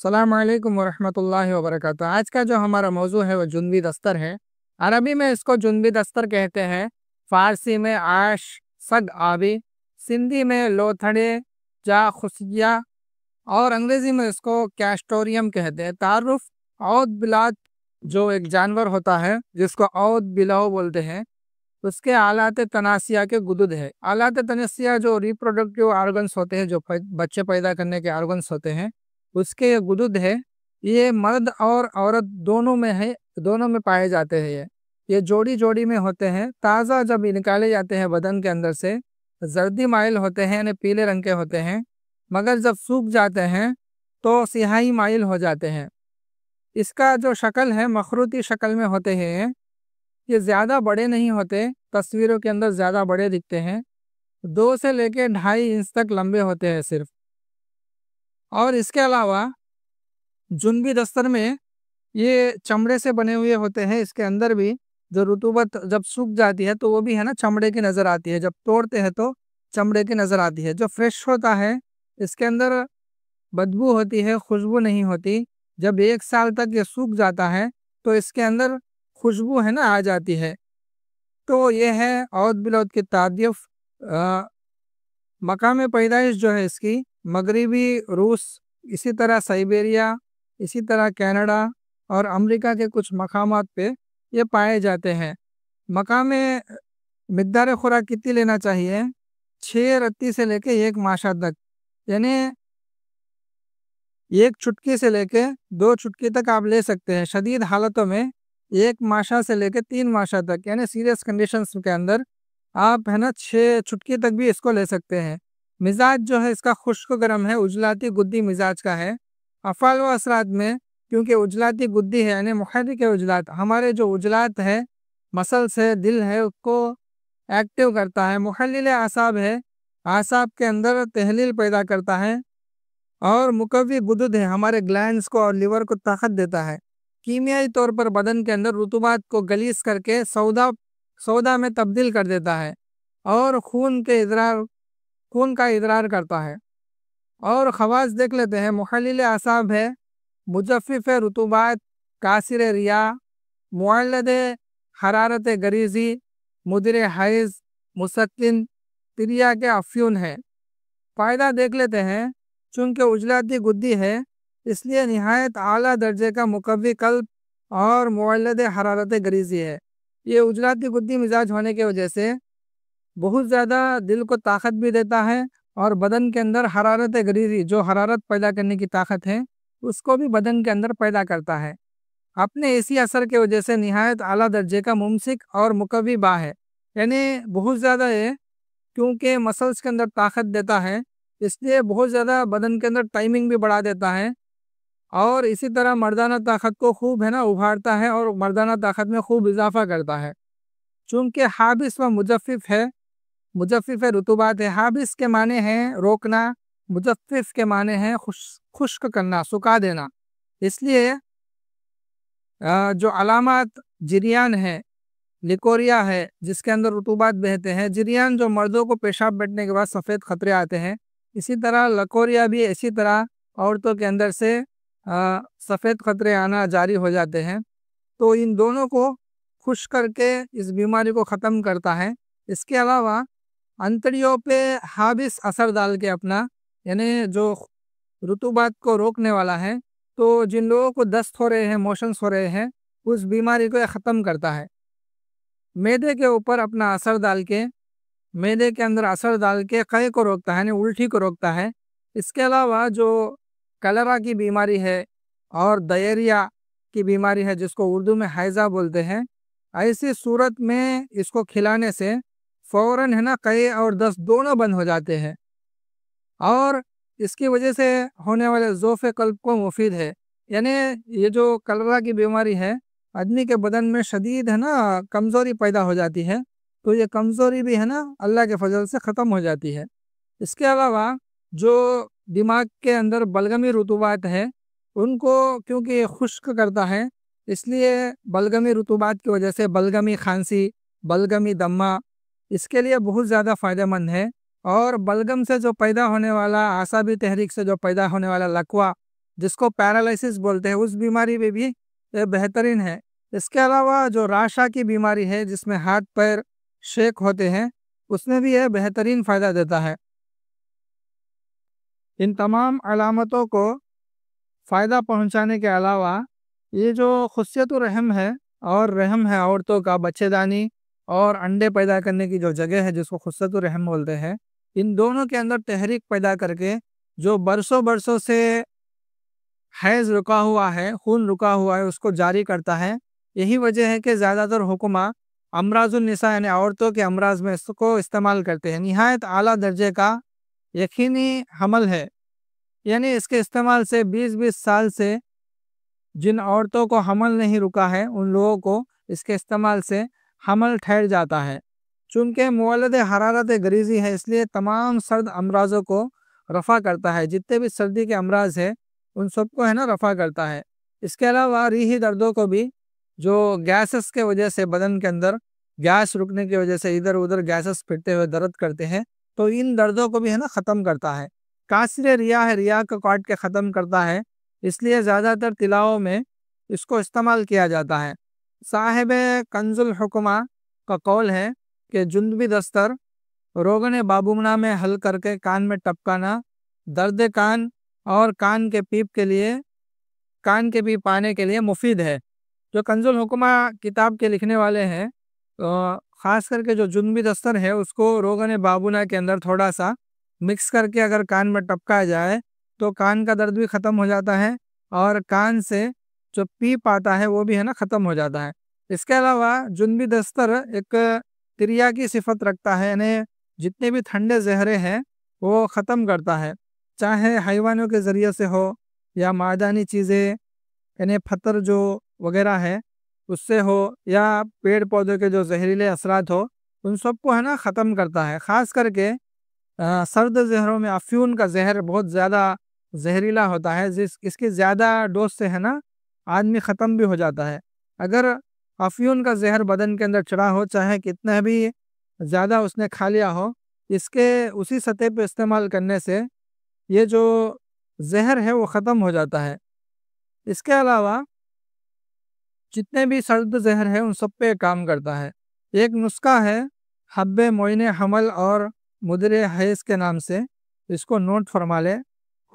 अस्सलाम वालेकुम वरहमतुल्लाहि वबरकातुहू। आज का जो हमारा मौजू है वो जुनबी दस्तर है। अरबी में इसको जुनबी दस्तर कहते हैं, फ़ारसी में आश सग आबी, सिंधी में लोथड़े जा खुसिया और अंग्रेज़ी में इसको कैस्टोरियम कहते हैं। तारुफ औद बिलात जो एक जानवर होता है जिसको औद बिलाव बोलते हैं, उसके आलात तनासिया के गुदुद है। आलात तनासिया जो रिप्रोडक्टिव आर्गन्स होते हैं, जो बच्चे पैदा करने के आर्गन्स होते हैं, उसके ये गुदुद है। ये मर्द और औरत दोनों में है, दोनों में पाए जाते हैं। ये जोड़ी जोड़ी में होते हैं। ताज़ा जब निकाले जाते हैं बदन के अंदर से, जर्दी माइल होते हैं, यानी पीले रंग के होते हैं, मगर जब सूख जाते हैं तो सियाही माइल हो जाते हैं। इसका जो शक्ल है मखरूती शक्ल में होते हैं। ये ज़्यादा बड़े नहीं होते, तस्वीरों के अंदर ज़्यादा बड़े दिखते हैं। 2 से लेके 2.5 इंच तक लंबे होते हैं सिर्फ। और इसके अलावा जुनबी दस्तर में ये चमड़े से बने हुए होते हैं। इसके अंदर भी जो रुतूबत जब सूख जाती है तो वो भी है ना चमड़े की नज़र आती है, जब तोड़ते हैं तो चमड़े की नज़र आती है। जो फ्रेश होता है इसके अंदर बदबू होती है, खुशबू नहीं होती। जब 1 साल तक ये सूख जाता है तो इसके अंदर खुशबू है ना आ जाती है। तो ये है औद बिलौद की तारीफ। मकाम पैदाइश जो है इसकी मगरबी रूस, इसी तरह साइबेरिया, इसी तरह कनाडा और अमेरिका के कुछ मकामात पे ये पाए जाते हैं। मकाम मिकदार खुराक कितनी लेना चाहिए? 6 रत्ती से लेके 1 माशा तक, यानी 1 चुटकी से लेके 2 चुटकी तक आप ले सकते हैं। शदीद हालतों में 1 माशा से लेके 3 माशा तक, यानी सीरियस कंडीशंस के अंदर आप है ना 6 चुटकी तक भी इसको ले सकते हैं। मिजाज जो है इसका खुश्क गर्म है, उजलाती गुद्दी मिजाज का है। अफ़ाल व असरात में क्योंकि उजलाती गुद्दी है यानी मुहर्रिक उजलात, हमारे जो उजलात है मसल्स है, दिल है, उसको एक्टिव करता है। मुहल्लिल आसाब है, आसाब के अंदर तहलील पैदा करता है। और मुकव्वी गुदुद है, हमारे ग्लैंड्स को और लिवर को ताकत देता है। कीमियाई तौर पर बदन के अंदर रुतूबात को गलीस करके सौदा में तब्दील कर देता है और खून का इदरार करता है। और खवास देख लेते हैं। मुहल्लिल आसाब है, मुजफ़्फ़िफ़ रुतूबात, कासिर रिया, मुअल्लिद हरारत गरीज़ी, मुदिर हैज़, मुसक्किन, तिरिया के अफ्यून है। फ़ायदा देख लेते हैं। चूँकि उजलाती गुद्दी है इसलिए निहायत आला दर्जे का मुकव्वी कल्ब और मुअल्लिद हरारत गरीज़ी है। ये उजलाती गुद्दी मिजाज होने की वजह से बहुत ज़्यादा दिल को ताकत भी देता है और बदन के अंदर हरारत गरीज़ी, जो हरारत पैदा करने की ताकत है, उसको भी बदन के अंदर पैदा करता है। अपने इसी असर के वजह से निहायत आला दर्जे का मुमसिक और मुकव्वी बा है, यानी बहुत ज़्यादा है। क्योंकि मसल्स के अंदर ताकत देता है इसलिए बहुत ज़्यादा बदन के अंदर टाइमिंग भी बढ़ा देता है। और इसी तरह मर्दाना ताकत को खूब है ना उभारता है और मर्दाना ताकत में खूब इजाफा करता है। चूँकि हाबिस व मुजफ़्फ़िफ़ है, मुजफ़्फ़िफ़ रुतूबात है। हाबिस के माने हैं रोकना, मुजफ़्फ़िफ़ के माने हैं खुश्क करना, सुखा देना। इसलिए जो अलामात जिरियान है, लिकोरिया है जिसके अंदर रुतूबात बहते हैं, जिरियान जो मर्दों को पेशाब बैठने के बाद सफ़ेद खतरे आते हैं, इसी तरह लकोरिया भी इसी तरह औरतों के अंदर से सफ़ेद खतरे आना जारी हो जाते हैं। तो इन दोनों को खुश करके इस बीमारी को ख़त्म करता है। इसके अलावा अंतड़ियों पे हाबिस असर डाल के अपना, यानी जो रुतूबात को रोकने वाला है, तो जिन लोगों को दस्त हो रहे हैं, मोशंस हो रहे हैं, उस बीमारी को ख़त्म करता है। मैदे के ऊपर अपना असर डाल के, मैदे के अंदर असर डाल के क़य को रोकता है, यानी उल्टी को रोकता है। इसके अलावा जो कलरा की बीमारी है और डायरिया की बीमारी है जिसको उर्दू में हैज़ा बोलते हैं, ऐसी सूरत में इसको खिलाने से फ़ौरन है ना क़य और दस्त दोनों बंद हो जाते हैं। और इसकी वजह से होने वाले ज़ोफ़ क़ल्ब को मुफीद है। यानी ये जो कलरा की बीमारी है, आदमी के बदन में शदीद है ना कमज़ोरी पैदा हो जाती है, तो ये कमज़ोरी भी है ना अल्लाह के फजल से ख़त्म हो जाती है। इसके अलावा जो दिमाग के अंदर बलगमी रुतूबात है उनको क्योंकि ये खुश्क करता है, इसलिए बलगमी रुतूबात की वजह से बलगमी खांसी, बलगमी दम्मा इसके लिए बहुत ज़्यादा फ़ायदेमंद है। और बलगम से जो पैदा होने वाला, आसाबी तहरीक से जो पैदा होने वाला लकवा, جس کو پیرالائسس بولتے ہیں، اس بیماری میں بھی یہ بہترین ہے۔ اس کے علاوہ جو راشا کی بیماری ہے جس میں ہاتھ پیر شیک ہوتے ہیں، اس میں بھی یہ بہترین فائدہ دیتا ہے۔ ان تمام علامتوں کو فائدہ پہنچانے کے علاوہ یہ جو خصیت الرحم ہے اور رحم ہے عورتوں کا، بچے دانی اور انڈے پیدا کرنے کی جو جگہ ہے جس کو خصیت الرحم بولتے ہیں، ان دونوں کے اندر تحریک پیدا کر کے جو برسوں سے حیض رکا ہوا ہے، خون رکا ہوا ہے، اس کو جاری کرتا ہے۔ یہی وجہ ہے کہ زیادہ تر حکماں امراض النساء یعنی عورتوں کے امراض میں اس کو استعمال کرتے ہیں۔ نہایت اعلیٰ درجے کا یقینی حمل ہے، یعنی اس کے استعمال سے 20 سال سے جن عورتوں کو حمل نہیں رکا ہے ان لوگوں کو اس کے استعمال سے حمل ٹھہر جاتا ہے۔ چونکہ مولد حرارت غریزی ہے، اس لیے تمام سرد امراضوں کو رفع کرتا ہے۔ جتنے بھی سردی کے امراض ہیں ان سب کو رفع کرتا ہے۔ اس کے علاوہ ریحی دردوں کو بھی، جو گیسز کے وجہ سے بدن کے اندر گیس رکنے کی وجہ سے ادھر ادھر گیسز پھرتے ہوئے درد کرتے ہیں، تو ان دردوں کو بھی ختم کرتا ہے۔ کاسر ریاح ہے، ریاح کو کاٹ کے ختم کرتا ہے، اس لیے زیادہ تر تلاؤں میں اس کو استعمال کیا جاتا ہے۔ صاحب کنز الحکمہ کا قول ہے کہ جنبی دستر روغن بابومنا میں حل کر کے کان میں ٹپکانا درد کان اور کان کے پیپ آنے کے لیے مفید ہے۔ جو کنز الحکمہ کتاب کے لکھنے والے ہیں، خاص کر کے جو جنبی دستر ہے اس کو روغن بابونا کے اندر تھوڑا سا مکس کر کے اگر کان میں ٹپکایا جائے تو کان کا درد بھی ختم ہو جاتا ہے اور کان سے جو پیپ آتا ہے وہ بھی ختم ہو جاتا ہے۔ اس کے علاوہ جنبی دستر ایک تریا کی صفت رکھتا ہے، یعنی جتنے بھی ٹھنڈے زہرے ہیں وہ ختم کرتا ہے، چاہے حیوانوں کے ذریعے سے ہو یا معدنی چیزیں یعنی پتھر جو وغیرہ ہے اس سے ہو یا پیڑ پودوں کے جو زہریلے اثرات ہو، ان سب کو ختم کرتا ہے۔ خاص کر کے سرد زہروں میں افیون کا زہر بہت زیادہ زہریلا ہوتا ہے، اس کی زیادہ ڈوز سے آدمی ختم بھی ہو جاتا ہے۔ اگر افیون کا زہر بدن کے اندر چڑھا ہو، چاہے کتنا بھی زیادہ اس نے کھا لیا ہو، اس کے اسی سطح پہ استعمال کرنے سے یہ جو زہر ہے وہ ختم ہو جاتا ہے۔ اس کے علاوہ جتنے بھی سرد زہر ہے ان سب پہ کام کرتا ہے۔ ایک نسخہ ہے حب معین حمل اور مدر حیض کے نام سے، اس کو نوٹ فرما لے۔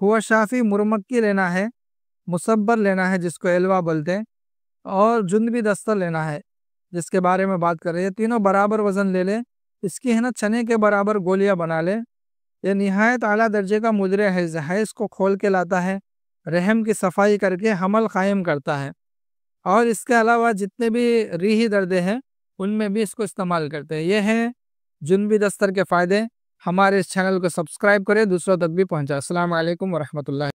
ہوا شافی مرمکی لینا ہے، مصبر لینا ہے جس کو ایلوا بولتے ہیں، اور جنبی دستر لینا ہے جس کے بارے میں بات کر رہے ہیں۔ تینوں برابر وزن لے لے، اس کی چنے کے برابر گولیاں بنا لے۔ یہ نہایت اعلیٰ درجے کا مدر حیض کو کھول کے لاتا ہے، رحم کی صفائی کر کے حمل قائم کرتا ہے، اور اس کے علاوہ جتنے بھی ریحی دردیں ہیں ان میں بھی اس کو استعمال کرتے ہیں۔ یہ ہیں جنبی دستر کے فائدے۔ ہمارے اس چینل کو سبسکرائب کریں، دوسروں تک بھی پہنچائیں۔ السلام علیکم ورحمۃ اللہ۔